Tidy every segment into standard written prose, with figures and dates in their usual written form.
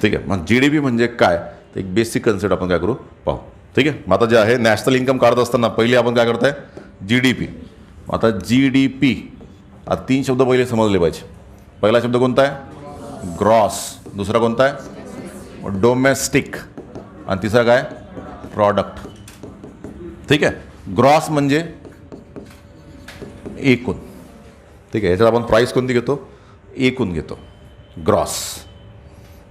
ठीक आहे. मग GDP म्हणजे काय तर एक बेसिक कन्सेप्ट आपण काय करू पाहू. ठीक आहे. मग आता जे आहे नॅशनल इन्कम काढत असताना पहिले आपण काय करताय GDP. आता GDP आता 3 शब्द पहिले समजले पाहिजे. पहिला शब्द कोणता आहे ग्रॉस, दुसरा कोणता आहे डोमेस्टिक आणि तिसरा काय प्रॉडक्ट. ठीक आहे. ग्रॉस म्हणजे एकूण. ठीक आहे. याच्यात आपण प्राईस कोणती घेतो एकूण घेतो ग्रॉस.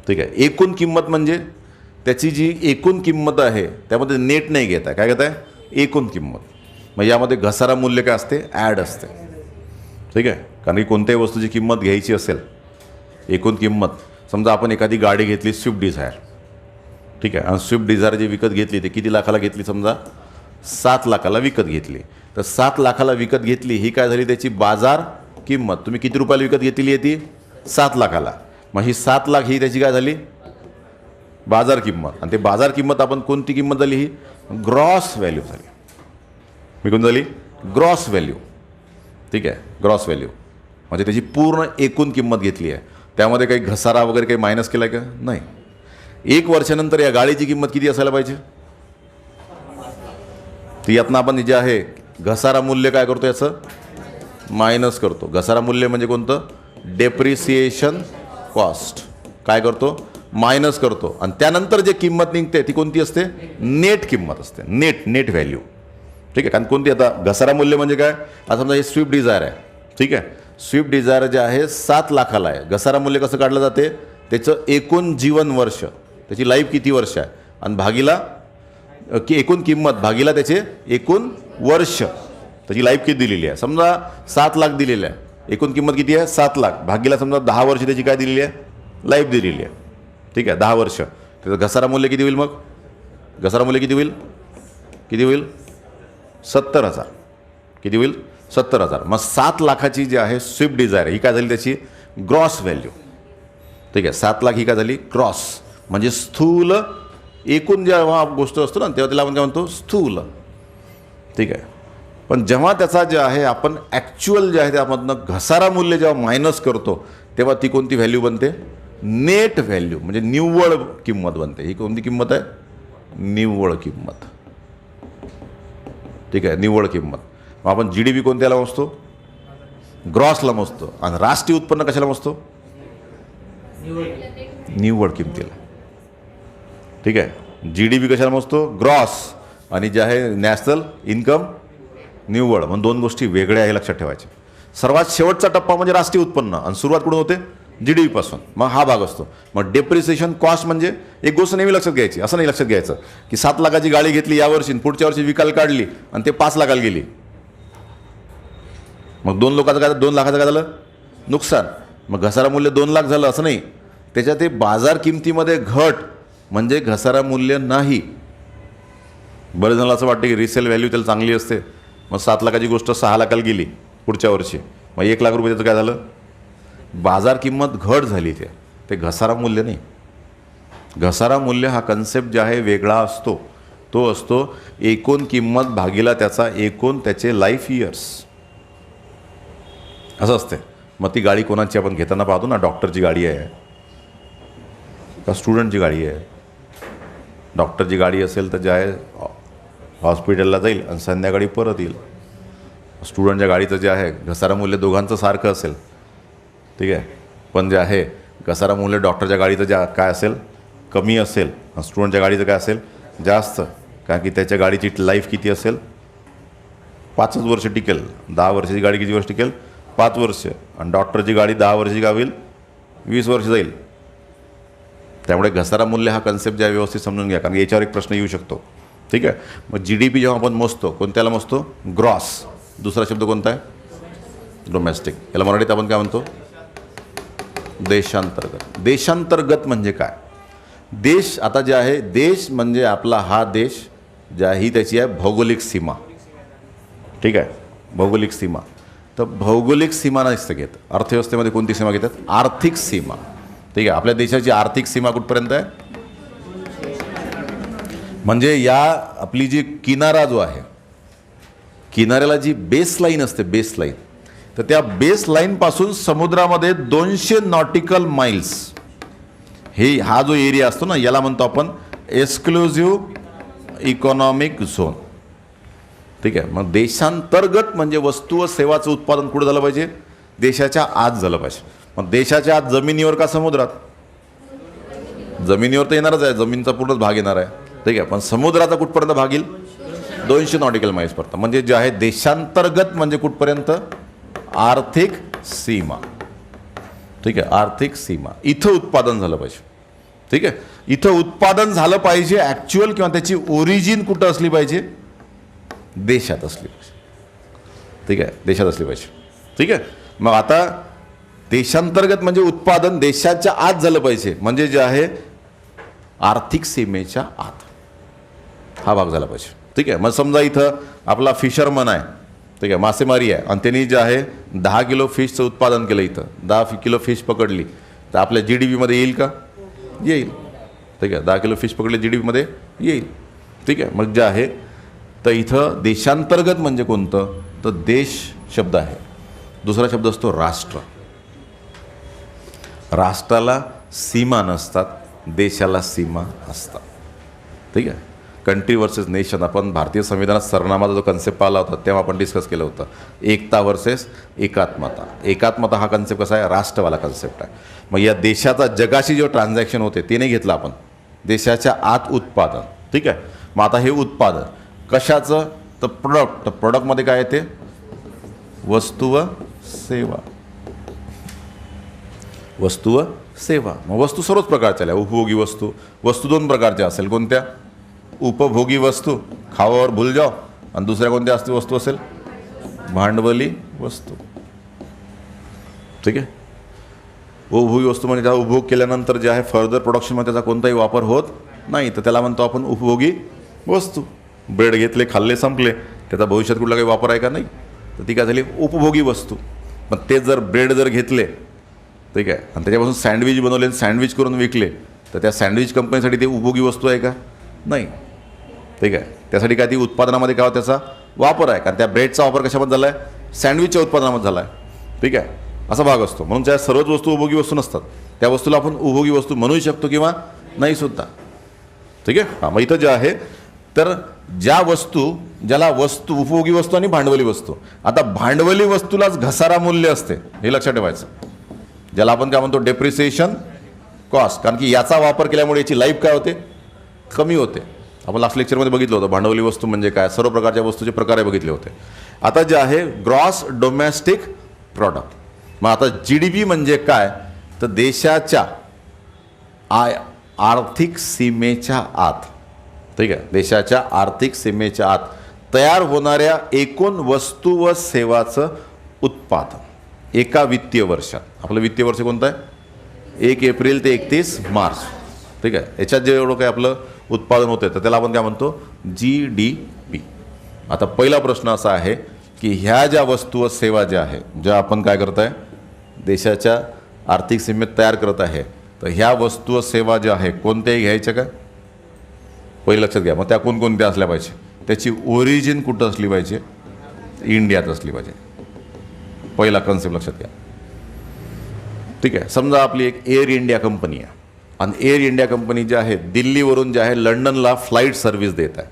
ठीक आहे. एकूण किंमत म्हणजे त्याची जी एकूण किंमत आहे त्यामध्ये नेट नाही घेत आहे, काय घेत आहे एकूण किंमत. मग यामध्ये घसारा मूल्य काय असते ॲड असते. ठीक आहे. कारण की कोणत्याही वस्तूची किंमत घ्यायची असेल एकूण किंमत, समजा आपण एखादी गाडी घेतली स्विफ्ट डिझायर. ठीक आहे. आणि स्विफ्ट डिझायर जी विकत घेतली ते किती लाखाला घेतली समजा 7 लाखाला विकत घेतली. तर 7 लाखाला विकत घेतली ही काय झाली त्याची बाजार किंमत. तुम्ही किती रुपयाला विकत घेतली आहे ती 7 लाखाला. मग ही 7 लाख ही त्याची काय झाली बाजार किंमत. आणि ते बाजार किंमत आपण कोणती किंमत झाली ही ग्रॉस व्हॅल्यू झाली. मी कोणती झाली ग्रॉस व्हॅल्यू. ठीक आहे. ग्रॉस व्हॅल्यू म्हणजे त्याची पूर्ण एकूण किंमत घेतली आहे. त्यामध्ये काही घसारा वगैरे काही मायनस केला का नाही. 1 वर्षानंतर या गाडीची किंमत किती असायला पाहिजे ती यातनं आपण जे आहे घसारा मूल्य काय करतो याचं मायनस करतो. घसारा मूल्य म्हणजे कोणतं डेप्रिसिएशन कॉस्ट काय करतो मायनस करतो. आणि त्यानंतर जे किंमत निघते ती कोणती असते नेट किंमत असते. Net value. ठीक आहे. कारण कोणती आता घसारा मूल्य म्हणजे काय आता समजा हे स्विफ्ट डिझायर आहे. ठीक आहे. स्विफ्ट डिझायर जे आहे 7 लाखाला आहे. घसारा मूल्य कसं काढलं जाते त्याचं एकूण जीवन वर्ष त्याची लाईफ किती वर्ष आहे आणि भागीला की एकूण किंमत भागीला त्याचे एकूण वर्ष त्याची लाईफ किती दिलेली आहे. समजा 7 लाख दिलेली आहे. एकूण किंमत किती आहे 7 लाख भागीला समजा 10 वर्ष त्याची काय दिलेली आहे लाईफ दिलेली आहे. ठीक आहे. 10 वर्ष त्याचं घसारा मूल्य किती होईल मग घसारा मूल्य किती होईल 70,000. किती होईल 70,000. मग 7 लाखाची जी आहे स्विफ्ट डिझायर ही काय झाली त्याची ग्रॉस व्हॅल्यू. ठीक आहे. 7 लाख ही काय झाली ग्रॉस म्हणजे स्थूल एकूण जेव्हा गोष्ट असतो ना तेव्हा त्याला आपण काय म्हणतो स्थूल. ठीक आहे. पण जेव्हा त्याचा जे आहे आपण ॲक्च्युअल जे आहे त्यामधनं घसारा मूल्य जेव्हा मायनस करतो तेव्हा ती कोणती व्हॅल्यू बनते नेट व्हॅल्यू म्हणजे निव्वळ किंमत बनते. ही कोणती किंमत आहे निव्वळ किंमत. ठीक आहे. निव्वळ किंमत. मग आपण GDP कोणत्याला मोजतो ग्रॉसला मोजतो आणि राष्ट्रीय उत्पन्न कशाला मोजतो निव्वळ किंमतीला. ठीक आहे. GDP कशाला मोजतो ग्रॉस आणि जे आहे नॅशनल इन्कम निव्वळ. म्हणून 2 गोष्टी वेगळ्या आहे लक्षात ठेवायच्या. सर्वात शेवटचा टप्पा म्हणजे राष्ट्रीय उत्पन्न आणि सुरुवात कुठून होते GDP पासून. मग हा भाग असतो. मग डेप्रिसिएशन कॉस्ट म्हणजे एक गोष्ट नेहमी लक्षात घ्यायची. असं नाही लक्षात घ्यायचं की 7 लाखाची गाडी घेतली यावर्षी पुढच्या वर्षी विकायला काढली आणि ते 5 लाखाला गेली. मग 2 लाखाचं काय झालं नुकसान. मग घसारा मूल्य 2 लाख झालं असं नाही. त्याच्यात ते बाजार किमतीमध्ये घट म्हणजे घसारा मूल्य नाही. बरं जणांना असं वाटतं की रिसेल व्हॅल्यू त्याला चांगली असते. मग 7 लाखाची गोष्ट 6 लाखाला गेली पुढच्या वर्षी मग 1 लाख रुपये त्याचं काय झालं बाजार किंमत घट झाली. ते घसारा मूल्य नाही. घसारा मूल्य हा कन्सेप्ट जे आहे वेगळा असतो. तो असतो एकूण किंमत भागीला त्याचा एकूण त्याचे लाईफ इयर्स असं असते. मग ती गाडी कोणाची आपण घेताना पाहतो ना डॉक्टरची गाडी आहे का स्टुडंटची गाडी आहे. डॉक्टरची गाडी असेल तर जे आहे हॉस्पिटलला जाईल आणि संध्याकाळी परत येईल. स्टुडंटच्या गाडीचं जे आहे घसारा मूल्य दोघांचं सारखं असेल. ठीक आहे. पण जे आहे घसारा मूल्य डॉक्टरच्या गाडीचं ज्या काय असेल कमी असेल स्टुडंटच्या गाडीचं काय असेल जास्त. कारण की त्याच्या गाडीची लाईफ किती असेल 5च वर्ष टिकेल. 10 वर्षाची गाडी किती वर्ष टिकेल 5 वर्ष. आणि डॉक्टरची गाडी 10 वर्षाची काय होईल 20 वर्ष जाईल. त्यामुळे घसारा मूल्य हा कन्सेप्ट ज्या व्यवस्थित समजून घ्या कारण याच्यावर एक प्रश्न येऊ शकतो. ठीक आहे. मग GDP जेव्हा आपण मोजतो कोणत्याला मोजतो ग्रॉस. दुसरा शब्द कोणता आहे डोमेस्टिक. याला मराठीत आपण काय म्हणतो देशांतर्गत. देशांतर्गत म्हणजे काय देश आता जे आहे देश म्हणजे आपला हा देश ज्या ही त्याची आहे भौगोलिक सीमा. ठीक आहे. भौगोलिक सीमा. तर भौगोलिक सीमा नसतं घेत. अर्थव्यवस्थेमध्ये कोणती सीमा घेतात आर्थिक सीमा. ठीक आहे. आपल्या देशाची आर्थिक सीमा कुठपर्यंत आहे म्हणजे या आपली जी किनारा जो आहे किनाऱ्याला जी बेसलाईन असते बेसलाईन तर त्या बेसलाईनपासून समुद्रामध्ये 200 नॉटिकल माइल्स हा जो एरिया असतो ना याला म्हणतो आपण एक्सक्लुझिव्ह इकॉनॉमिक झोन. ठीक आहे. मग देशांतर्गत म्हणजे वस्तू व सेवाचं उत्पादन कुठं झालं पाहिजे? देशाच्या आत झालं पाहिजे. मग देशाच्या आत जमिनीवर का समुद्रात? जमिनीवर तर येणारच आहे, जमिनीचा पूर्णच भाग येणार आहे. ठीक आहे. पण समुद्राचा कुठपर्यंत भाग येईल? 200 नॉटिकल माईल्सपर्यंत. म्हणजे जे आहे देशांतर्गत म्हणजे कुठपर्यंत? आर्थिक सीमा. ठीक आहे. आर्थिक सीमा इथं उत्पादन झालं पाहिजे. ठीक आहे. इथं उत्पादन झालं पाहिजे ॲक्च्युअल किंवा त्याची ओरिजिन कुठं असली पाहिजे? देशात असली पाहिजे. ठीक आहे. देशात असली पाहिजे. ठीक आहे. मग आता देशांतर्गत म्हणजे उत्पादन देशाच्या आत झालं पाहिजे, म्हणजे जे आहे आर्थिक सीमेच्या आत हा भाग झाला पाहिजे. ठीक आहे. मग समजा इथं आपला फिशरमन आहे. ठीक आहे. मासेमारी आहे आणि त्यांनी जे आहे 10 किलो फिशचं उत्पादन केलं, इथं 10 किलो फिश पकडली तर आपल्या GDP मध्ये येईल का? येईल. ठीक आहे. 10 किलो फिश पकडले GDP मध्ये येईल. ठीक आहे. मग जे आहे तर इथं देशांतर्गत म्हणजे कोणतं? तर देश शब्द आहे. दुसरा शब्द असतो राष्ट्र. राष्ट्राला सीमा नसतात, देशाला सीमा असतात. ठीक आहे. कंट्री वर्सेस नेशन आपण भारतीय संविधानात सरनामाचा जो कन्सेप्ट पाहिला होता तेव्हा आपण डिस्कस केलं होतं. एकता वर्सेस एकात्मता. एकात्मता हा कन्सेप्ट कसा आहे? राष्ट्रवाला कन्सेप्ट आहे. मग या देशाचा जगाशी जो ट्रान्झॅक्शन होते ते नाही घेतलं आपण. देशाच्या आत उत्पादन. ठीक आहे. मग आता हे उत्पादन कशाचं? तर प्रोडक्ट. तर प्रोडक्टमध्ये काय येते? वस्तू व सेवा. वस्तू व सेवा. मग वस्तू सर्वच प्रकारच्या आल्या. उपभोगी वस्तू. वस्तू 2 प्रकारच्या असेल. कोणत्या? उपभोगी वस्तू, खावावर भूल जाओ. आणि दुसऱ्या कोणत्या वस्तू असेल? भांडवली वस्तू. ठीक आहे. उपभोगी वस्तू म्हणजे त्याचा उपभोग केल्यानंतर जे आहे फर्दर प्रोडक्शनमध्ये त्याचा कोणताही वापर होत नाही, तर त्याला म्हणतो आपण उपभोगी वस्तू. ब्रेड घेतले, खाल्ले, संपले, त्याचा भविष्यात कुठला काही वापर आहे का? नाही. तर ती काय झाली? उपभोगी वस्तू. पण ते जर ब्रेड जर घेतले, ठीक आहे, आणि त्याच्यापासून सँडविच बनवले, सँडविच करून विकले, तर त्या सँडविच कंपनीसाठी ते उपभोगी वस्तू आहे का? नाही. ठीक आहे. त्यासाठी काय ती उत्पादनामध्ये काय त्याचा वापर आहे? कारण त्या ब्रेडचा वापर कशामध्ये झाला आहे? सँडविचच्या उत्पादनामध्ये झाला आहे. ठीक आहे. असा भाग असतो. म्हणून त्या सर्वच वस्तू उपभोगी वस्तू नसतात. त्या वस्तूला आपण उपभोगी वस्तू म्हणू शकतो किंवा नाही सुद्धा. ठीक आहे. हां. मग इथं जे आहे तर ज्या वस्तू, ज्याला वस्तू, उपभोगी वस्तू आणि भांडवली वस्तू. आता भांडवली वस्तूलाच घसारा मूल्य असते, हे लक्षात ठेवायचं. ज्याला आपण काय म्हणतो? Depreciation cost. कारण की याचा वापर केल्यामुळे याची लाईफ काय होते? कमी होते. आपण लास्ट लेक्चरमध्ये बघितलं होतं भांडवली वस्तू म्हणजे काय, सर्व प्रकारच्या वस्तूचे प्रकार बघितले होते. आता जे आहे ग्रॉस डोमेस्टिक प्रॉडक्ट. मग आता GDP म्हणजे काय? तर देशाच्या आर्थिक सीमेच्या आत. ठीक आहे. देशाच्या आर्थिक सीमेच्या आत तयार होणाऱ्या एकूण वस्तू व सेवाचं उत्पादन एका वित्तीय वर्षात. आपलं वित्तीय वर्ष कोणतं आहे? 1 एप्रिल ते 31 मार्च. ठीक आहे. याच्यात जे एवढं काय आपलं उत्पादन होतं तर त्याला आपण काय म्हणतो? GDP. आता पहिला प्रश्न असा आहे की ह्या ज्या वस्तू व सेवा ज्या आहे, ज्या आपण काय करत आहे? देशाच्या आर्थिक सीमेत तयार करत आहे, तर ह्या वस्तू व सेवा ज्या आहे कोणत्याही घ्यायच्या का? पहिलं लक्षात घ्या. मग त्या कोणकोणत्या असल्या पाहिजे? त्याची ओरिजिन कुठं असली पाहिजे? इंडियात असली पाहिजे. पहिला कन्सेप्ट लक्षात घ्या. ठीक आहे. समजा आपली एक एअर इंडिया कंपनी आहे आणि एअर इंडिया कंपनी जी आहे दिल्लीवरून जे आहे लंडनला फ्लाईट सर्व्हिस देत आहे.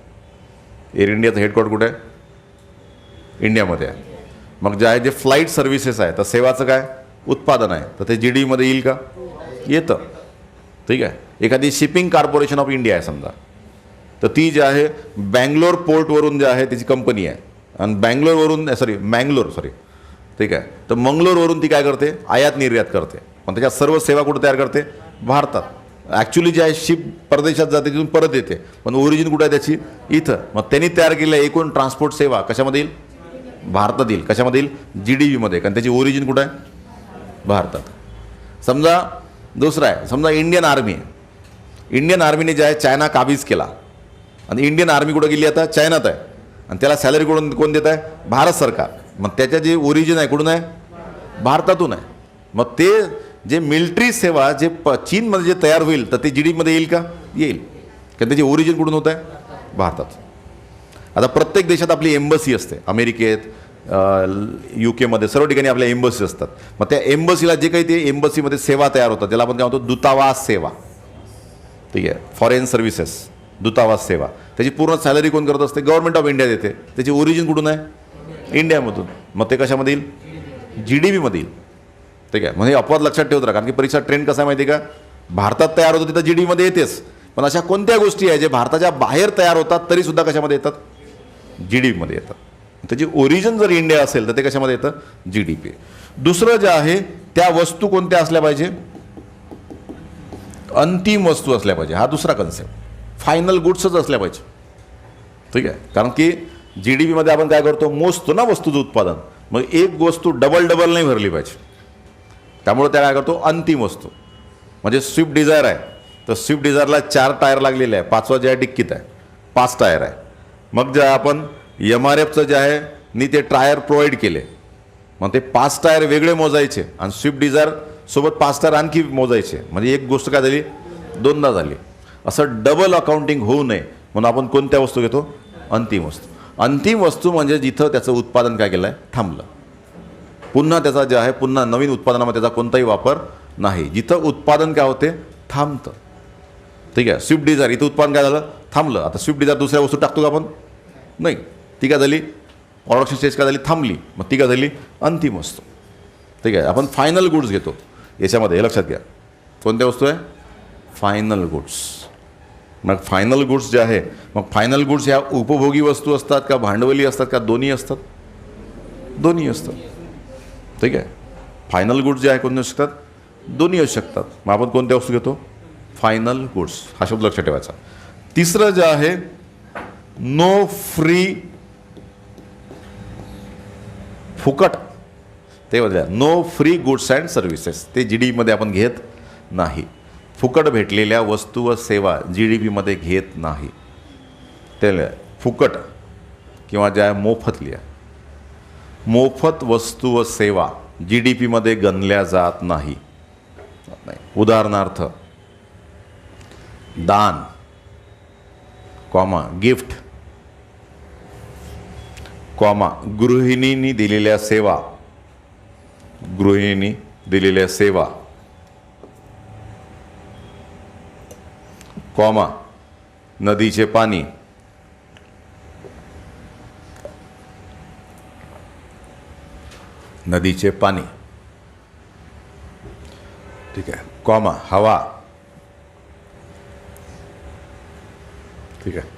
एअर इंडियाचं हेडक्वार्टर कुठे आहे? इंडियामध्ये आहे. मग जे आहे जे फ्लाईट सर्व्हिसेस आहे तर सेवाचं काय उत्पादन आहे, तर ते GDP मध्ये येईल का? येतं. ठीक आहे. एखादी शिपिंग कॉर्पोरेशन ऑफ इंडिया आहे समजा, तर ती जी आहे बँगलोर पोर्टवरून जे आहे त्याची कंपनी आहे आणि मँगलोर ठीक आहे, तर मंगलोरवरून ती काय करते? आयात निर्यात करते. पण त्याच्यात सर्व सेवा कुठं तयार करते? भारतात. ॲक्च्युली जे आहे शिप परदेशात जाते तिथून परत येते, पण ओरिजिन कुठं आहे त्याची? इथं. मग त्यांनी तयार केलेल्या एकूण ट्रान्सपोर्ट सेवा कशामध्ये येईल? भारतात येईल. कशामध्ये येईल? GDP मध्ये. कारण त्याची ओरिजिन कुठं आहे? भारतात. समजा दुसरा आहे, समजा इंडियन आर्मी आहे. इंडियन आर्मीने जे आहे चायना काबीज केला आणि इंडियन आर्मी कुठं गेली? आता चायनात आहे. आणि त्याला सॅलरी कोण देत आहे? भारत सरकार. मग त्याच्या जे ओरिजिन आहे कुठून आहे? भारतातून आहे. मग ते जे मिलिटरी सेवा जे चीनमध्ये जे तयार होईल तर ते GDP मध्ये येईल का? येईल. कारण त्याची ओरिजिन कुठून होत आहे? भारतात. आता प्रत्येक देशात आपली एम्बसी असते. अमेरिकेत, UK मध्ये सर्व ठिकाणी आपल्या एम्बसी असतात. मग त्या एम्बसीला जे काही ते एम्बसीमध्ये सेवा तयार होतात त्याला आपण काय म्हणतो? दूतावास सेवा. ठीक आहे. फॉरेन सर्व्हिसेस, दूतावास सेवा, त्याची पूर्ण सॅलरी कोण करत असते? गव्हर्नमेंट ऑफ इंडिया देते. त्याची ओरिजिन कुठून आहे? इंडियामधून. मग ते कशामध्ये येईल? GDPमध्ये येईल. ठीक आहे. म्हणजे अपवाद लक्षात ठेवत राहा, कारण की परीक्षा ट्रेंड कसा आहे माहिती आहे का? भारतात तयार होतं तिथं GDPमध्ये येतेच, पण अशा कोणत्या गोष्टी आहे जे भारताच्या बाहेर तयार होतात तरीसुद्धा कशामध्ये येतात? GDPमध्ये येतात. त्याची ओरिजिन जर इंडिया असेल तर ते कशामध्ये येतं? GDP. दुसरं जे आहे त्या वस्तू कोणत्या असल्या पाहिजे? अंतिम वस्तू असल्या पाहिजे. हा दुसरा कन्सेप्ट. फायनल गुड्सच असल्या पाहिजे. ठीक आहे. कारण की GDPमध्ये आपण काय करतो? मोजतो ना वस्तूचं उत्पादन. मग एक वस्तू डबल नाही भरली पाहिजे. त्यामुळे त्या काय करतो? अंतिम वस्तू. म्हणजे स्विफ्ट डिझायर आहे तर स्विफ्ट डिझायरला 4 टायर लागलेले आहे, 5वा जे आहे डिक्कीत आहे, 5 टायर आहे. मग जे आपण MRFचं जे आहे नी ते टायर प्रोव्हाइड केले, मग ते 5 टायर वेगळे मोजायचे आणि स्विफ्ट डिझायर सोबत 5 टायर आणखी मोजायचे. म्हणजे एक गोष्ट काय झाली? 2दा झाली. असं डबल अकाउंटिंग होऊ नये म्हणून आपण कोणत्या वस्तू घेतो? अंतिम वस्तू. अंतिम वस्तू म्हणजे जिथं त्याचं उत्पादन काय केलं आहे? थांबलं. पुन्हा त्याचा जे आहे पुन्हा नवीन उत्पादनामध्ये त्याचा कोणताही वापर नाही. जिथं उत्पादन काय होते? थांबतं. ठीक आहे. स्विफ्ट डिझायर इथं उत्पादन काय झालं? थांबलं. आता स्विफ्ट डिझायर दुसऱ्या वस्तू टाकतो का आपण? नाही. ती काय झाली? प्रोडक्शन स्टेज काय झाली? थांबली. मग ती काय झाली? अंतिम वस्तू. ठीक आहे. आपण फायनल गुड्स घेतो याच्यामध्ये, हे लक्षात घ्या. कोणत्या वस्तू आहे? Final goods. मग फायनल गुड्स जे आहे, मग फायनल गुड्स ह्या उपभोगी वस्तू असतात का भांडवली असतात का दोन्ही असतात? दोन्ही असतात. ठीक आहे. फायनल गुड्स जे आहे कोणते असू शकतात? दोन्ही असू शकतात. मग आपण कोणत्या वस्तू घेतो? Final goods. हा शब्द लक्षात ठेवायचा. तिसरं जे आहे नो फ्री, फुकट, ते बघा. No free goods and services ते GDPमध्ये आपण घेत नाही. फुकट भेटलेल्या वस्तू व सेवा GDPमध्ये घेत नाही. ते फुकट किंवा ज्या मोफत लिहा. मोफत वस्तू व सेवा GDPमध्ये गणल्या जात नाही. उदाहरणार्थ दान, कॉमा गिफ्ट, कॉमा गृहिणींनी दिलेल्या सेवा, गृहिणींनी दिलेल्या सेवा, कॉमा नदीचे पाणी, नदीचे पाणी. ठीक आहे. कॉमा हवा. ठीक आहे.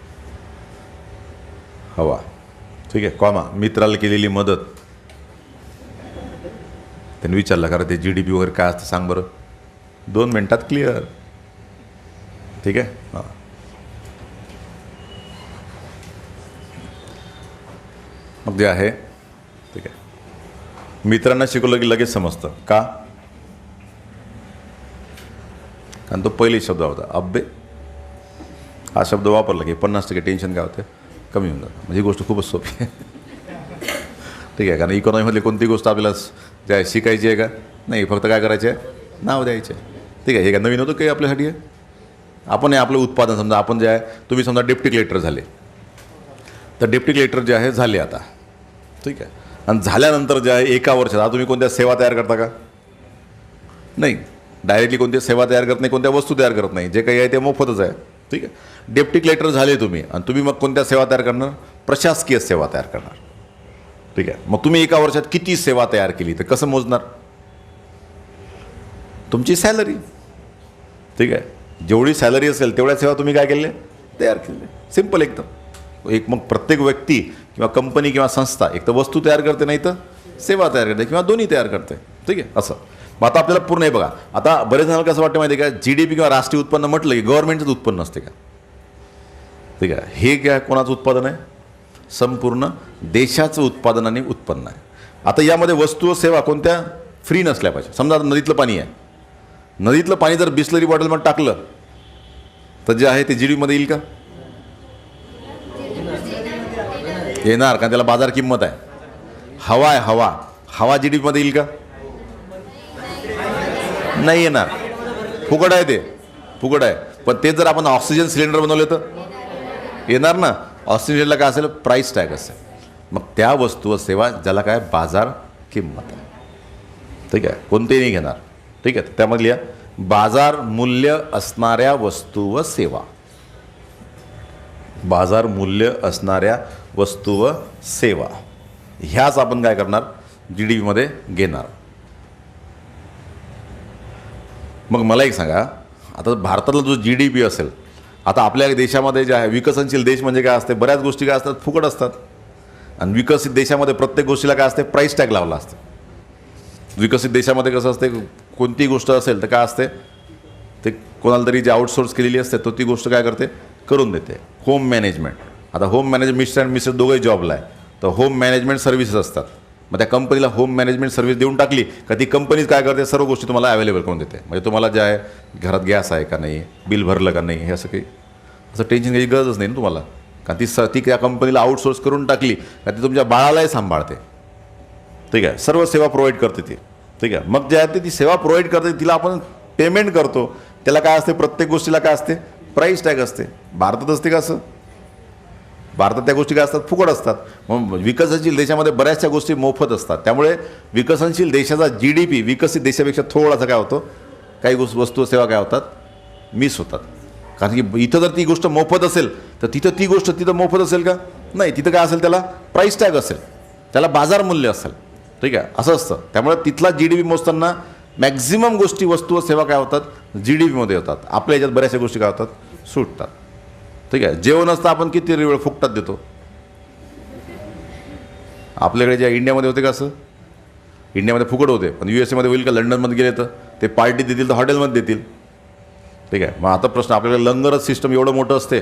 हवा. ठीक आहे. कॉमा मित्राला केलेली मदत. त्यांनी विचारलं कारण ते GDP वगैरे काय असतं सांग बरं. 2 मिनिटात क्लिअर. ठीक आहे. हां. मग जे आहे ठीक आहे. मित्रांना शिकवलं की लगेच समजतं का? कारण तो पहिले शब्द होता अब्बे. हा शब्द वापरला की 50% टेन्शन काय होते? कमी होऊन जातं. म्हणजे ही गोष्ट खूपच सोपी आहे. ठीक आहे. कारण इकॉनॉमीमधली कोणती गोष्ट आपल्याला जे आहे शिकायची आहे का? नाही. फक्त काय करायचे आहे? नाव द्यायचे. ठीक आहे. हे काय नवीन होतं काही आपल्यासाठी आहे? आपण हे आपलं उत्पादन समजा आपण जे आहे, तुम्ही समजा डेप्टी कलेक्टर झाले तर डेप्टी कलेक्टर जे आहे झाले आता. ठीक आहे. आणि झाल्यानंतर जे आहे 1 वर्षात आता तुम्ही कोणत्या सेवा तयार करता का? नाही. डायरेक्टली कोणत्या सेवा तयार करत नाही, कोणत्या वस्तू तयार करत नाही. जे काही आहे ते मोफतच आहे. ठीक आहे. डेप्टी कलेक्टर झाले तुम्ही आणि तुम्ही मग कोणत्या सेवा तयार करणार? प्रशासकीय सेवा तयार करणार. ठीक आहे. मग तुम्ही 1 वर्षात किती सेवा तयार केली तर कसं मोजणार? तुमची सॅलरी. ठीक आहे. जेवढी सॅलरी असेल तेवढ्या सेवा तुम्ही काय केले? तयार केले. सिम्पल एकदम. एक मग प्रत्येक व्यक्ती किंवा कंपनी किंवा संस्था एक तर वस्तू तयार करते, नाही तर सेवा तयार करते किंवा दोन्ही तयार करते. ठीक आहे. असं मग आता आपल्याला पूर्ण हे बघा. आता बरेच जणांना कसं वाटतं माहिती आहे का? GDP किंवा राष्ट्रीय उत्पन्न म्हटलं की गव्हर्नमेंटचं उत्पन्न असते का? ठीक आहे. हे काय कोणाचं उत्पादन आहे? संपूर्ण देशाचं उत्पादन आणि उत्पन्न आहे. आता यामध्ये वस्तू व सेवा कोणत्या फ्री नसल्या पाहिजे. समजा नदीतलं पाणी आहे, नदीतलं पाणी जर बिस्लरी बॉटलमध्ये टाकलं तर जे आहे ते GDPमध्ये येईल का? येणार. कारण त्याला बाजार किंमत आहे. हवा आहे, हवा GDPमध्ये येईल का? नाही येणार. फुकट आहे ते, फुकट आहे. पण ते जर आपण ऑक्सिजन सिलेंडर बनवले तर येणार ना. ऑक्सिजन सिलेंडरला काय असेल? प्राईस टॅग असेल. मग त्या वस्तू व सेवा ज्याला काय बाजार किंमत आहे. ठीक आहे. कोणतेही नाही घेणार. ठीक आहे. त्यामध्ये बाजार मूल्य असणाऱ्या वस्तू व सेवा. बाजार मूल्य असणाऱ्या वस्तू व सेवा ह्याच आपण काय करणार, जी डी पीमध्ये घेणार. मग मला एक सांगा, आता भारतातला जो जी डी पी असेल, आता आपल्या देशामध्ये जे आहे विकसनशील देश म्हणजे काय असते, बऱ्याच गोष्टी काय असतात फुकट असतात. आणि विकसित देशामध्ये प्रत्येक गोष्टीला काय असते, प्राईस टॅग लावला असते. विकसित देशामध्ये कसं असते, कोणतीही गोष्ट असेल तर काय असते, ते कोणाला तरी जे आउटसोर्स केलेली असते तो ती गोष्ट काय करते, करून देते. होम मॅनेजमेंट, आता home management mister and Mrs दोघंही जॉबला आहे, तर होम मॅनेजमेंट सर्व्हिसेस असतात. मग त्या कंपनीला होम मॅनेजमेंट सर्व्हिस देऊन टाकली का ती कंपनीज काय करते, सर्व गोष्टी तुम्हाला अवेलेबल करून देते. म्हणजे तुम्हाला जे आहे घरात गॅस आहे का नाही, बिल भरलं का नाही, हे असं काही असं टेन्शन घ्यायची गरजच नाही ना तुम्हाला. कारण ती त्या कंपनीला आउटसोर्स करून टाकली का ती तुमच्या बाळालाही सांभाळते. ठीक आहे, सर्व सेवा प्रोव्हाइड करते ती. ठीक आहे, मग जे आहे ती सेवा प्रोव्हाइड करते, तिला आपण पेमेंट करतो. त्याला काय असते, प्रत्येक गोष्टीला काय असते, प्राईस टॅग असते. भारतात असते का असं? भारतात त्या गोष्टी काय असतात, फुकट असतात. मग विकसनशील देशामध्ये बऱ्याचशा गोष्टी मोफत असतात. त्यामुळे विकसनशील देशाचा जी डी पी विकसित देशापेक्षा थोडासा काय होतो, काही वस्तू सेवा काय होतात, मिस होतात. कारण की इथं जर ती गोष्ट मोफत असेल तर तिथं ती गोष्ट तिथं मोफत असेल का, नाही. तिथं काय असेल, त्याला प्राईस टॅग असेल, त्याला बाजार मूल्य असेल. ठीक आहे, असं असतं. त्यामुळे तिथला जी डी पी मोजताना मॅक्झिमम गोष्टी वस्तू व सेवा काय होतात, जी डी पीमध्ये होतात. आपल्या ह्याच्यात बऱ्याचशा गोष्टी काय होतात, सुटतात. ठीक आहे, जेवण असतं आपण किती वेळ फुकटात देतो. आपल्याकडे जे इंडियामध्ये होते का असं, इंडियामध्ये फुकट होते, पण USA होईल का, लंडनमध्ये गेले तर ते पार्टी देतील तर हॉटेलमध्ये देतील. ठीक आहे, मग आता प्रश्न, आपल्याकडे लंगरच सिस्टम एवढं मोठं असते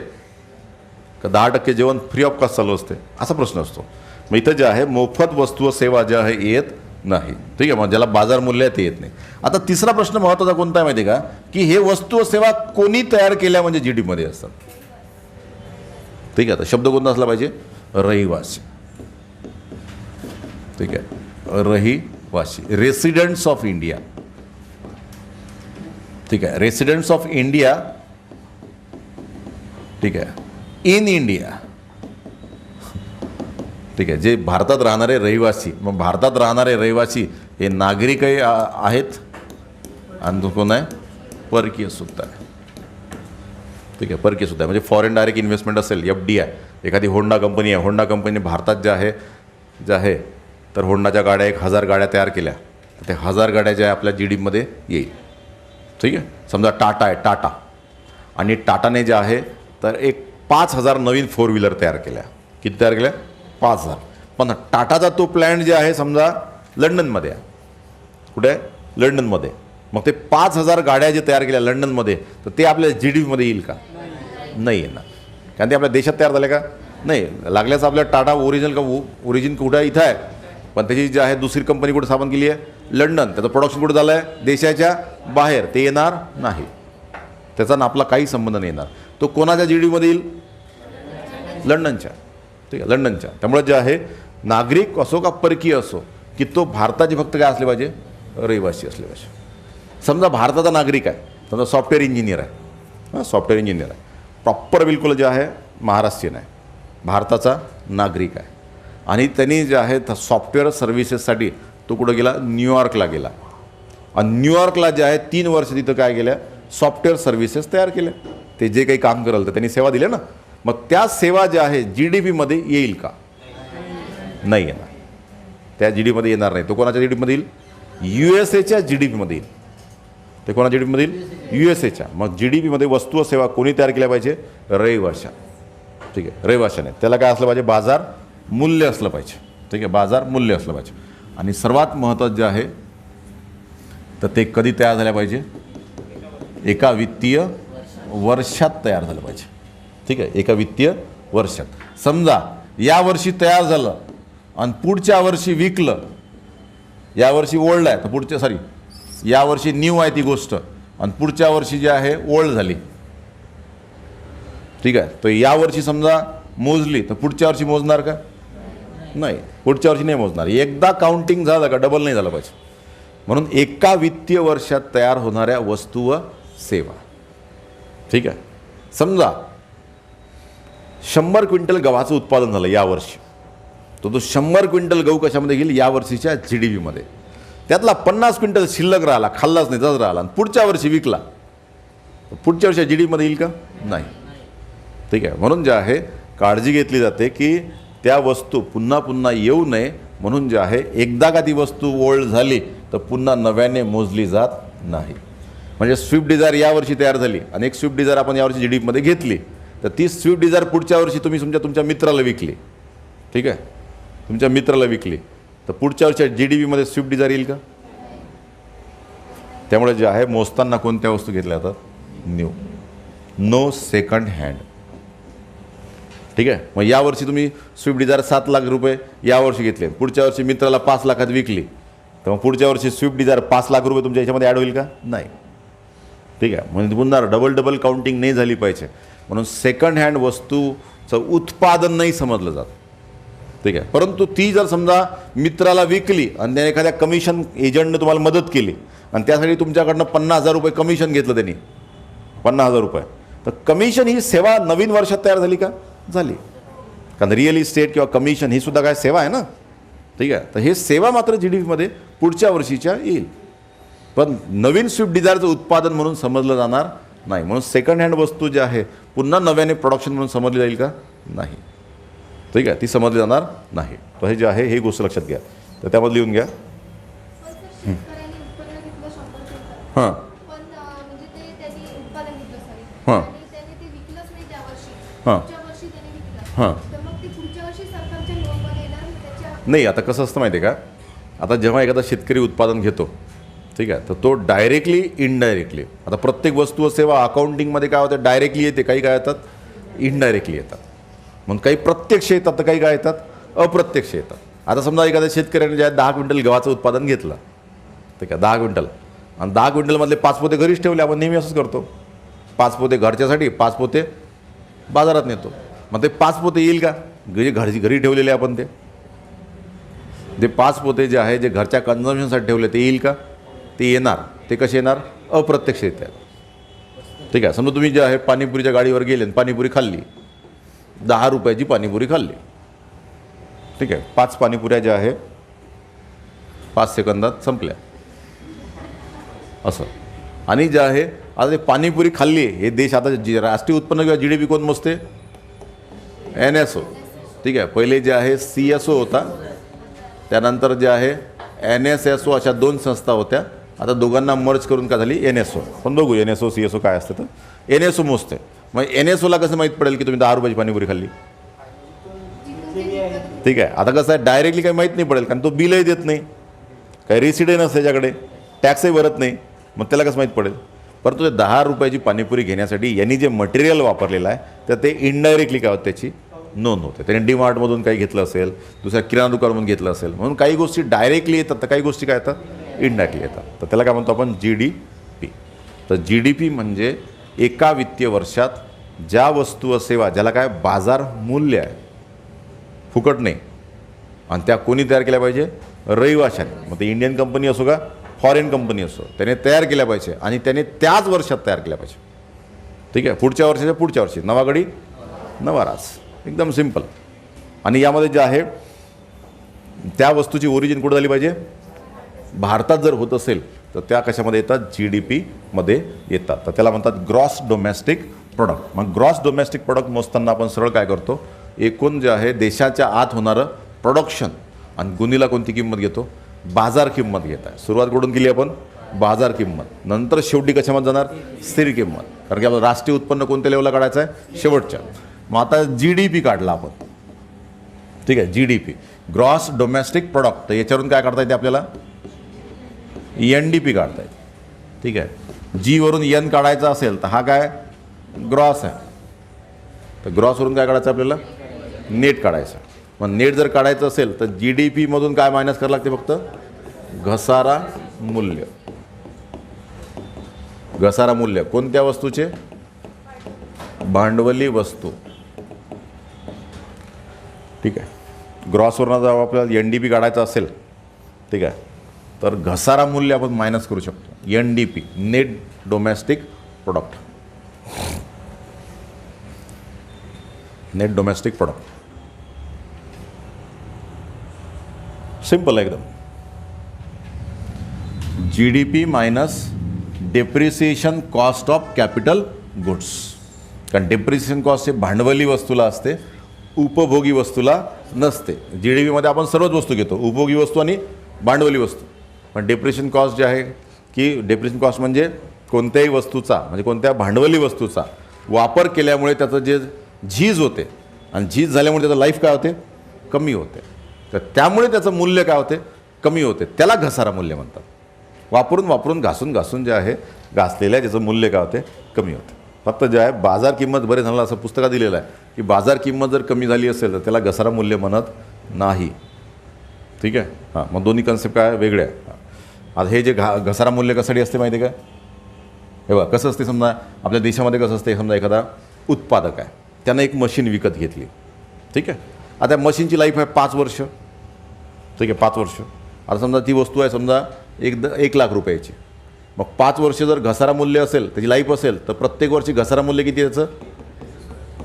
का 10% जेवण फ्री ऑफ कॉस्ट चालू असते, असा प्रश्न असतो. मग इथं जे आहे मोफत वस्तू व सेवा ज्या आहे येत नाही. ठीक आहे, मग ज्याला बाजार मूल्य आहे ते येत नाही. आता तिसरा प्रश्न महत्त्वाचा कोणता आहे माहिती आहे का, की हे वस्तू व सेवा कोणी तयार केल्या म्हणजे जी डी पीमध्ये असतात. ठीक आहे, आता शब्द कोणता असला पाहिजे, रहिवासी. ठीक आहे, रहिवासी, रेसिडेंट्स ऑफ इंडिया. ठीक आहे, रेसिडेंट्स ऑफ इंडिया. ठीक आहे, इन इंडिया. ठीक आहे, जे भारतात राहणारे रहिवासी. मग भारतात राहणारे रहिवासी हे नागरिकही आहेत आणि तो कोण आहे, परकीय सुद्धा आहे. ठीक आहे, परकीय सुद्धा आहे. म्हणजे फॉरेन डायरेक्ट इन्व्हेस्टमेंट असेल, FDI, एखादी होंडा कंपनी आहे, होंडा कंपनी भारतात जे आहे तर होंडाच्या गाड्या 1000 गाड्या तयार केल्या तर ते 1000 गाड्या ज्या आहे आपल्या जी डी पीमध्ये येईल. ठीक आहे, समजा टाटा आहे, टाटा, आणि टाटाने जे आहे तर एक 5000 नवीन 4 व्हीलर तयार केल्या. किती तयार केल्या, 5000. पण टाटाचा तो प्लॅन्ट जे आहे समजा लंडनमध्ये आहे. कुठे आहे, लंडनमध्ये. मग ते 5000 गाड्या जे तयार केल्या लंडनमध्ये, तर ते आपल्या जी डी पीमध्ये येईल का, नाही येणार. कारण ते आपल्या देशात तयार झाले का, नाही. लागल्याचं आपल्या टाटा ओरिजिन कुठं आहे, इथं आहे, पण त्याची जी आहे दुसरी कंपनी कुठे स्थापन केली आहे, लंडन. त्याचं प्रोडक्शन कुठं झालं आहे, देशाच्या बाहेर. ते येणार नाही, त्याचा ना आपला काही संबंध नाही येणार. तो कोणाच्या जी डी पीमध्ये येईल, लंडनच्या. ठीक आहे, लंडनच्या. त्यामुळे जे आहे नागरिक असो का परकीय असो, की तो भारताचे फक्त काय असले पाहिजे, रहिवासी असले पाहिजे. समजा भारताचा नागरिक आहे, समजा सॉफ्टवेअर इंजिनियर आहे, सॉफ्टवेअर इंजिनियर आहे, प्रॉपर बिलकुल जे आहे महाराष्ट्रीयन आहे, भारताचा नागरिक आहे, आणि त्यांनी जे आहे सॉफ्टवेअर सर्व्हिसेससाठी तो कुठं गेला, न्यूयॉर्कला गेला. आणि न्यूयॉर्कला जे आहे 3 वर्ष तिथं काय केल्या, सॉफ्टवेअर सर्व्हिसेस तयार केल्या. ते जे काही काम कराल तर त्यांनी सेवा दिल्या ना. मग त्या सेवा ज्या आहे जी डी पीमध्ये येईल का, नाही येणार. त्या जी डी पीमध्ये येणार नाही. तो कोणाच्या जी डी पीमध्ये येईल, USAच्या जी डी पीमध्ये येईल. ते कोणाच्या जी डी पीमध्ये येईल, USAच्या. मग जी डी पीमध्ये वस्तू व सेवा कोणी तयार केल्या पाहिजे, रहिवाशा. ठीक आहे, रहिवाशाने. त्याला काय असलं पाहिजे, बाजार मूल्य असलं पाहिजे. ठीक आहे, बाजार मूल्य असलं पाहिजे. आणि सर्वात महत्त्वाचं जे आहे तर ते कधी तयार झाल्या पाहिजे, एका वित्तीय वर्षात तयार झालं पाहिजे. ठीक आहे, एका वित्तीय वर्षात. समजा यावर्षी तयार झालं आणि पुढच्या वर्षी विकलं, यावर्षी ओल्ड आहे तर पुढच्या यावर्षी न्यू आहे ती गोष्ट आणि पुढच्या वर्षी जी आहे ओल्ड झाली. ठीक आहे, तर यावर्षी समजा मोजली तर पुढच्या वर्षी मोजणार का, नाही. पुढच्या वर्षी नाही मोजणार. एकदा काउंटिंग झालं का डबल नाही झालं पाहिजे. म्हणून एका वित्तीय वर्षात तयार होणाऱ्या वस्तू व सेवा. ठीक आहे, समजा 100 क्विंटल गव्हाचं उत्पादन झालं यावर्षी, तो 100 क्विंटल गहू कशामध्ये घेईल, यावर्षीच्या जी डी पीमध्ये. त्यातला 50 क्विंटल शिल्लक राहिला, खाल्लाच नाही, तसंच राहिला, आणि पुढच्या वर्षी विकला, पुढच्या वर्षी GDPमध्ये येईल का? नाही. ठीक आहे. म्हणून जे आहे काळजी घेतली जाते की त्या वस्तू पुन्हा पुन्हा येऊ नये, म्हणून जे आहे एकदा का ती वस्तू ओल्ड झाली तर पुन्हा नव्याने मोजली जात नाही. म्हणजे स्विफ्ट डिझायर यावर्षी तयार झाली आणि एक स्विफ्ट डिझायर आपण यावर्षी GDPमध्ये घेतली, तर ती स्विफ्ट डिझायर पुढच्या वर्षी तुम्ही तुमच्या मित्राला विकली, ठीक आहे, तुमच्या मित्राला विकली, तर पुढच्या वर्षी GDPमध्ये स्विफ्ट डिझायर येईल का? त्यामुळे जे आहे मोजताना कोणत्या वस्तू घेतल्या जातात? New, no second hand. ठीक आहे. मग यावर्षी तुम्ही स्विफ्ट डिझायर 7 लाख रुपये यावर्षी घेतले, पुढच्या वर्षी मित्राला 5 लाखात विकली, तर मग पुढच्या वर्षी स्विफ्ट डिझायर 5 लाख रुपये तुमच्या याच्यामध्ये ॲड होईल का? नाही. ठीक आहे. म्हणजे पुन्हा डबल काउंटिंग नाही झाली पाहिजे, म्हणून सेकंड हँड वस्तूचं उत्पादन नाही समजलं जात. ठीक आहे. परंतु ती जर समजा मित्राला विकली आणि त्याने एखाद्या कमिशन एजंटने तुम्हाला मदत केली आणि त्यासाठी तुमच्याकडनं 50,000 रुपये कमिशन घेतलं त्यांनी, 50,000 रुपये, तर कमिशन ही सेवा नवीन वर्षात तयार झाली का? झाली. कारण रिअल इस्टेट किंवा कमिशन ही सुद्धा काय सेवा आहे ना. ठीक आहे. तर हे सेवा मात्र GDPमध्ये पुढच्या वर्षीच्या येईल, पण नवीन स्विफ्ट डिझायरचं उत्पादन म्हणून समजलं जाणार नाही. म्हणून सेकंड हँड वस्तू जी आहे पुन्हा नव्याने प्रोडक्शन म्हणून समजली जाईल का? नाही. ठीक आहे. ती समजली जाणार नाही. तर हे जे आहे हे गोष्ट लक्षात घ्या. तर त्यामध्ये लिहून घ्या. हां हां हां हां. नाही, आता कसं असतं माहिती आहे का, आता जेव्हा एखादा शेतकरी उत्पादन घेतो, ठीक आहे, तर तो डायरेक्टली इनडायरेक्टली, आता प्रत्येक वस्तू व सेवा अकाउंटिंगमध्ये काय होतं, डायरेक्टली येते, काही काय येतात इनडायरेक्टली येतात, मग काही प्रत्यक्ष येतात, तर काही काय येतात अप्रत्यक्ष येतात. आता समजा एखाद्या शेतकऱ्याने ज्या 10 क्विंटल गव्हाचं उत्पादन घेतलं, ठीक आहे, 10 क्विंटल, आणि 10 क्विंटलमधले 5 पोते घरीच ठेवले. आपण नेहमी असंच करतो, 5 पोते घरच्यासाठी, 5 पोते बाजारात नेतो. मग ते 5 पोते येईल का? घरी ठेवलेले आपण ते 5 पोते जे आहे जे घरच्या कन्झम्पशनसाठी ठेवले ते येईल का? ते येणार. ते कसे येणार? अप्रत्यक्ष येतात. ठीक आहे. समजा तुम्ही जे आहे पाणीपुरीच्या गाडीवर गेले, पाणीपुरी खाल्ली, 10 रुपयाची पाणीपुरी खाल्ली, ठीक आहे, 5 पाणीपुऱ्या ज्या आहे 5 सेकंदात संपल्या असं. आणि जे आहे आता ते पाणीपुरी खाल्ली, हे देश आता राष्ट्रीय उत्पन्न किंवा GDP कोण मोजते? NSO. ठीक आहे. पहिले जे आहे CSO होता, त्यानंतर जे आहे NSSO, अशा 2 संस्था होत्या. आता दोघांना मर्ज करून काय झाली NSO. पण बघू NSO CSO काय असतं. तर NSO मोजते. मग NSOला कसं माहीत पडेल की तुम्ही 10 रुपयाची पाणीपुरी खाल्ली? ठीक आहे. आता कसं आहे, डायरेक्टली काही माहीत नाही पडेल, कारण तो बिलही देत नाही, काही रिसिडही नसते त्याच्याकडे, टॅक्सही भरत नाही, मग त्याला कसं माहीत पडेल? परंतु ते 10 रुपयाची पाणीपुरी घेण्यासाठी यांनी जे मटेरियल वापरलेलं आहे, तर ते इनडायरेक्टली काय होतं, त्याची नोंद होते. त्याने DMartमधून काही घेतलं असेल, दुसऱ्या किराणा दुकानामधून घेतलं असेल, म्हणून काही गोष्टी डायरेक्टली येतात, तर काही गोष्टी काय येतात इनडायरेक्टली येतात. तर त्याला काय म्हणतो आपण? GDP. तर GDP म्हणजे एका वित्तीय वर्षात ज्या वस्तू व सेवा ज्याला काय बाजार मूल्य आहे, फुकट नाही, आणि त्या कोणी तयार केल्या पाहिजे? रहिवाशाने. मग ते इंडियन कंपनी असो का फॉरेन कंपनी असो, त्याने तयार केल्या पाहिजे आणि त्याने त्याच वर्षात तयार केल्या पाहिजे. ठीक आहे. पुढच्या वर्षी नवा गडी नवा रास, एकदम सिंपल. आणि यामध्ये जे आहे त्या वस्तूची ओरिजिन कुठं झाली पाहिजे? भारतात जर होत असेल तर त्या कशामध्ये येतात? GDPमध्ये येतात. तर त्याला म्हणतात ग्रॉस डोमेस्टिक प्रोडक्ट. मग ग्रॉस डोमेस्टिक प्रोडक्ट मोजताना आपण सरळ काय करतो? एकूण जे आहे देशाच्या आत होणारं प्रोडक्शन, आणि गुणीला कोणती किंमत घेतो? बाजार किंमत घेत आहे. सुरुवात कुठून केली आपण? बाजार किंमत. नंतर शेवटी कशामध्ये जाणार? स्थिर किंमत. कारण की आपलं राष्ट्रीय उत्पन्न कोणत्या लेवलला काढायचं आहे? शेवटच्या. मग आता GDP काढला आपण, ठीक आहे, GDP ग्रॉस डोमेस्टिक प्रोडक्ट. तर याच्यावरून काय काढता येते आपल्याला? NDP काढता येते. ठीक आहे. G वरून N काढायचा असेल तर हा काय? ग्रॉस आहे. तर ग्रॉसवरून काय काढायचं आपल्याला? नेट काढायचं. मग नेट जर काढायचं असेल तर GDPमधून काय मायनस करावं लागते? फक्त घसारा मूल्य. घसारा मूल्य कोणत्या वस्तूचे? भांडवली वस्तू. ठीक आहे. ग्रॉसवरून जर आपल्याला NDP काढायचं असेल, ठीक आहे, तर घसारा मूल्य आपण मायनस करू शकतो. NDP, net domestic product. Net domestic product. Simple एकदम. GDP minus depreciation cost of capital goods. कारण डेप्रिसिएशन कॉस्ट हे भांडवली वस्तूला असते, उपभोगी वस्तूला नसते. GDPमध्ये आपण सर्वच वस्तू घेतो, उपभोगी वस्तू आणि भांडवली वस्तू. पण डेप्रिसिएशन कॉस्ट जे आहे की डेप्रिसिएशन कॉस्ट म्हणजे कोणत्याही वस्तूचा म्हणजे कोणत्या भांडवली वस्तूचा वापर केल्यामुळे त्याचं जे झीज होते आणि झीज झाल्यामुळे त्याचं लाईफ काय होते, कमी होते. तर त्यामुळे त्याचं मूल्य काय होते, कमी होते. त्याला घसारा मूल्य म्हणतात. वापरून वापरून घासून घासून जे आहे घासलेलं आहे त्याचं मूल्य काय होते, कमी होते. फक्त जे आहे बाजार किंमत बरे झालं असं पुस्तकात दिलेलं आहे की बाजार किंमत जर कमी झाली असेल तर त्याला घसारा मूल्य म्हणत नाही. ठीक आहे. हां, मग दोन्ही कन्सेप्ट काय वेगळे आहे. आता हे जे घसारा मूल्य कशासाठी असते माहिती आहे का? हे बघा कसं असते, समजा आपल्या देशामध्ये कसं असते, समजा एखादा उत्पादक आहे, त्यानं एक मशीन विकत घेतली. ठीक आहे. आता त्या मशीनची लाईफ आहे 5 वर्ष. ठीक आहे, 5 वर्ष. आता समजा ती वस्तू आहे समजा 1 लाख रुपयाची. मग 5 वर्ष जर घसारा मूल्य असेल, त्याची लाईफ असेल, तर प्रत्येक वर्षी घसारा मूल्य किती याचं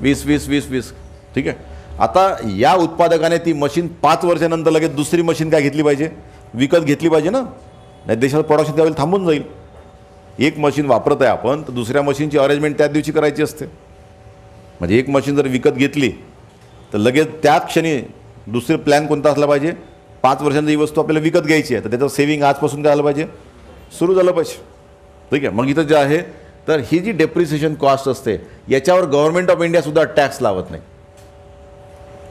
20. ठीक आहे. आता या उत्पादकाने ती मशीन 5 वर्षानंतर लगेच दुसरी मशीन काय घेतली पाहिजे, विकत घेतली पाहिजे ना. नाही देशात प्रोडक्शन त्यावेळी थांबून जाईल. एक मशीन वापरत आहे आपण तर दुसऱ्या मशीनची अरेंजमेंट त्याच दिवशी करायची असते. म्हणजे एक मशीन जर विकत घेतली तर लगेच त्याच क्षणी दुसरे प्लॅन कोणता असला पाहिजे, 5 वर्षांची ही वस्तू आपल्याला विकत घ्यायची आहे तर त्याचं सेविंग आजपासून काय झालं पाहिजे, सुरू झालं पाहिजे. ठीक आहे. मग इथं जे आहे तर ही जी डेप्रिसिएशन कॉस्ट असते याच्यावर गव्हर्नमेंट ऑफ इंडियासुद्धा टॅक्स लावत नाही.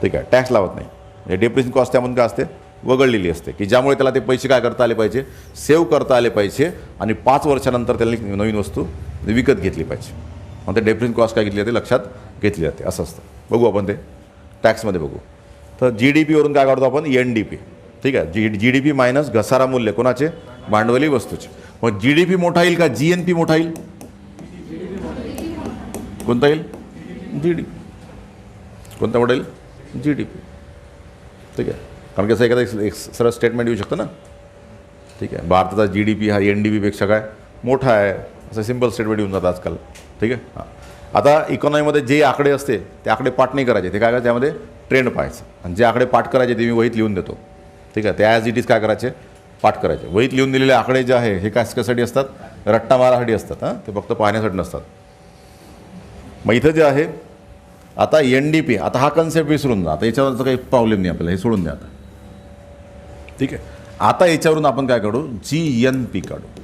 ठीक आहे, टॅक्स लावत नाही. म्हणजे डेप्रिसिएशन कॉस्ट त्यामध्ये काय असते, वगळलेली असते की ज्यामुळे त्याला ते पैसे काय करता आले पाहिजे, सेव्ह करता आले पाहिजे आणि 5 वर्षानंतर त्याला नवीन वस्तू विकत घेतली पाहिजे. मग ते डेप्रिसिएशन कॉस्ट काय घेतली जाते, लक्षात घेतली जाते. असं असतं. बघू आपण ते टॅक्समध्ये बघू. तर GDP वरून काय काढतो आपण, NDP. ठीक आहे. GDP मायनस घसारा मूल्य कोणाचे, भांडवली वस्तूचे. मग GDP मोठा येईल का GNP मोठा येईल, कोणता येईल, GDP. कोणता मोठा येईल, GDP. ठीक आहे. कारण कसं एखादा एक सरळ स्टेटमेंट येऊ शकतं ना. ठीक आहे. भारताचा GDP हा NDPपेक्षा काय मोठा आहे असं सिम्पल स्टेटमेंट येऊन जातं आजकाल. ठीक आहे. हां, आता इकॉनॉमीमध्ये जे आकडे असते ते आकडे पाठ नाही करायचे, ते काय करायचं त्यामध्ये ट्रेंड पाहायचं. आणि जे आकडे पाठ करायचे ते मी वहीत लिहून देतो. ठीक आहे. ते ॲज इट इज काय करायचे, पाठ करायचे. वहीत लिहून दिलेले आकडे जे आहे हे कशासाठी असतात, रट्टा मारासाठी असतात. हां, ते फक्त पाहण्यासाठी नसतात. मग इथं जे आहे आता NDP, आता हा कन्सेप्ट विसरून जा. आता याच्यावरचं काही प्रॉब्लेम नाही आपल्याला, हे सोडून द्या आता. ठीक आहे. आता याच्यावरून आपण काय काढू, GNP काढू.